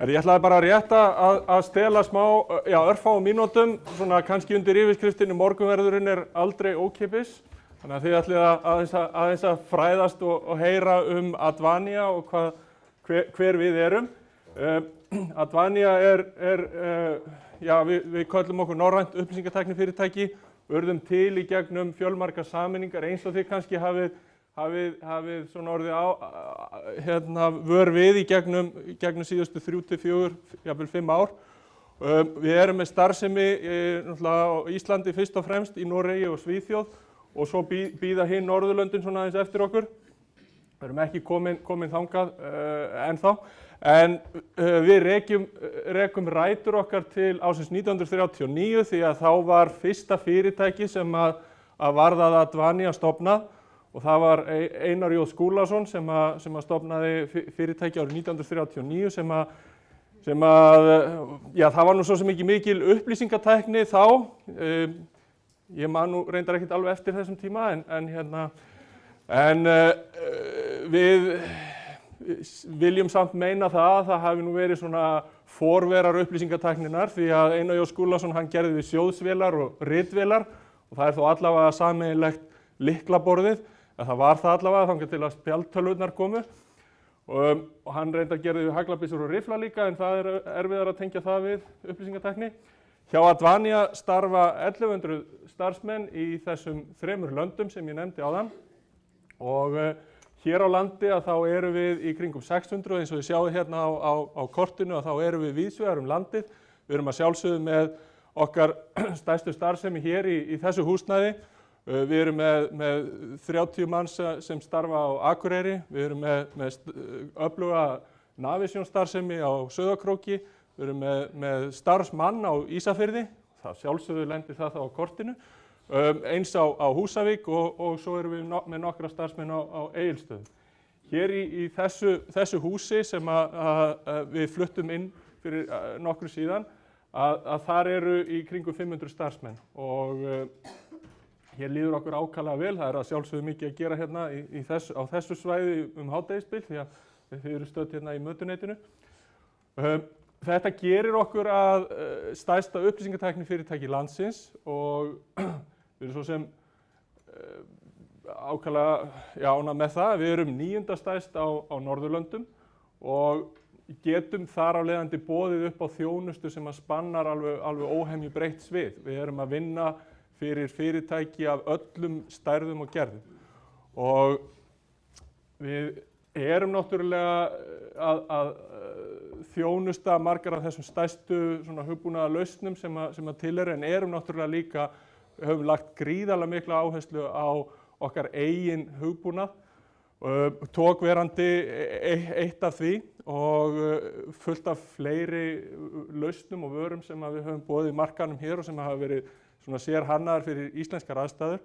Ég ætlaði bara rétt að stela smá, örfáum mínútum, svona kannski undir yfirskriftinni morgunverðurinn aldrei ókeypis. Þannig að þið ætlið aðeins að fræðast og heyra Advania og hver við erum. Advania við köllum okkur norrænt upplýsingatæknifyrirtæki, urðum til í gegnum fjölmargar sameiningar eins og þið kannski hafið svona orðið vör við í gegnum síðustu 3-4, jafnvel 5 ár. Við erum með starfsemi á Íslandi fyrst og fremst, í Noregi og Svíþjóð og svo bíða hin Norðurlöndin svona aðeins eftir okkur. Við erum ekki komin þangað ennþá, en við rekum rætur okkar til ársins 1939 því að þá var fyrsta fyrirtæki sem að varð að Advania stofnað. Og það var Einar J. Skúlason sem að stofnaði fyrirtæki árið 1939 það var nú svo sem ekki mikil upplýsingatækni þá. Ég man nú reyndar ekkert alveg eftir þessum tíma en við viljum samt meina það hafi nú verið svona forverar upplýsingatækninnar því að Einar J. Skúlason hann gerði við sjóðsvélar og ritvélar og það þó allavega sameiginlegt lyklaborðið. Það var það allavega þangað til að spjaldtölvurnar komu og hann reyndar gerði við haglabyssur og rifla líka en það erfiðar að tengja það við upplýsingatækni. Hjá Advania starfa 1100 starfsmenn í þessum 3 löndum sem ég nefndi áðan og hér á landi þá erum við í kringum 600 eins og þið sjáið hérna á kortinu að þá erum við víðsvegar landið. Við erum að sjálfsögðu með okkar stærstu starfsemi hér í þessu húsnæði. Við erum með 30 manns sem starfa á Akureyri, við erum með öfluga Navision-starfsemi á Sauðárkróki, við erum með starfsmann á Ísafirði, það sjálfsögðu lendir það þá á kortinu, eins á Húsavík og svo erum við með nokkra starfsmenn á Egilsstöðum. Hér í þessu húsi sem við fluttum inn fyrir nokkru síðan, að þar eru í kringum 500 starfsmenn og hér líður okkur ákaflega vel, það að sjálfsögðu mikið að gera hérna á þessu svæði hádegisbil því að þið eru stödd hérna í mötuneytinu. Þetta gerir okkur að stærsta upplýsingatæknifyrirtæki landsins og við erum svo sem ákaflega ánægð með það. Við erum 9. stærst á Norðurlöndum og getum þar af leiðandi boðið upp á þjónustu sem að spannar alveg óhemju breitt svið. Við erum að vinna fyrir fyrirtæki af öllum stærðum og gerðum. Og við erum náttúrulega að þjónusta margar af þessum stærstu hugbúnaða lausnum sem að til en erum náttúrulega líka, höfum lagt gríðarlega mikla áherslu á okkar eigin hugbúnað, tókverandi eitt af því og fullt af fleiri lausnum og vörum sem að við höfum boðið í markaðnum hér og sem hafa verið sérhannaðar fyrir íslenskar aðstæður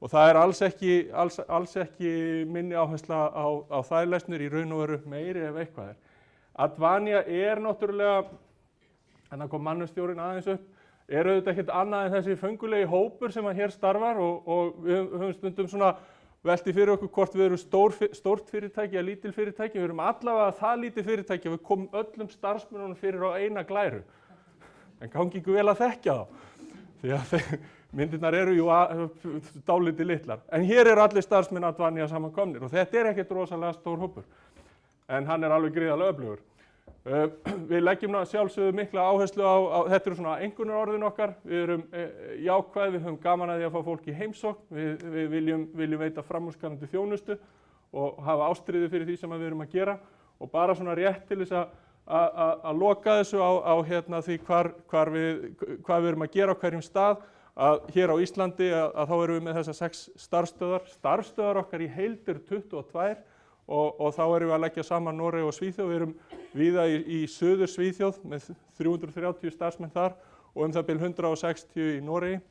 og það alls ekki minni áhersla á þær lausnir í raun og veru meiri ef eitthvað er. Advania náttúrulega, en það kom mannustjórinn aðeins upp, auðvitað ekkert annað en þessi föngulegi hópur sem að hér starfar og við höfum stundum velti fyrir okkur hvort við erum stórt fyrirtæki eða lítil fyrirtæki. Við erum allavega það lítið fyrirtæki að við komum öllum starfsmönnunum fyrir á eina glæru. En gangi ekki vel að þekkja þá. Því að myndirnar eru dálítið litlar. En hér eru allir starfsmenn Advania samankomnir og þetta ekkert rosalega stór hópur. En hann alveg gríðarlega öflugur. Við leggjum sjálfsögðu mikla áherslu á þetta eru svona einkunnarorðin okkar. Við erum jákvæð, við höfum gaman að því að fá fólk í heimsókn. Við viljum veita framúrskarandi þjónustu og hafa ástríðu fyrir því sem við erum að gera. Og bara svona rétt til þess að loka þessu á því hvað við erum að gera á hverjum stað. Hér á Íslandi þá erum við með þessar 6 starfsstöðvar. Starfsstöðvar okkar í heild eru 22 og þá erum við að leggja saman Noreg og Svíþjóð. Við erum víða í suður Svíþjóð með 330 starfsmenn þar og það bil 160 í Noregi.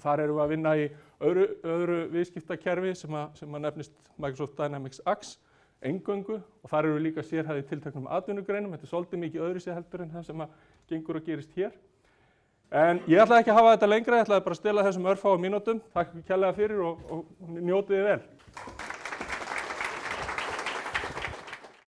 Þar erum við að vinna í öðru viðskiptakerfi sem að nefnist Microsoft Dynamics AX. Eingöngu og þar eru líka sérhæfðir tilteknum atvinnugreinum. Þetta svolítið mikið öðruvísi heldur en það sem að gengur og gerist hér. En ég ætlaði ekki að hafa þetta lengra, ég ætlaði bara að stela þessum örfáum mínútum. Takk kærlega fyrir og njótið þið vel.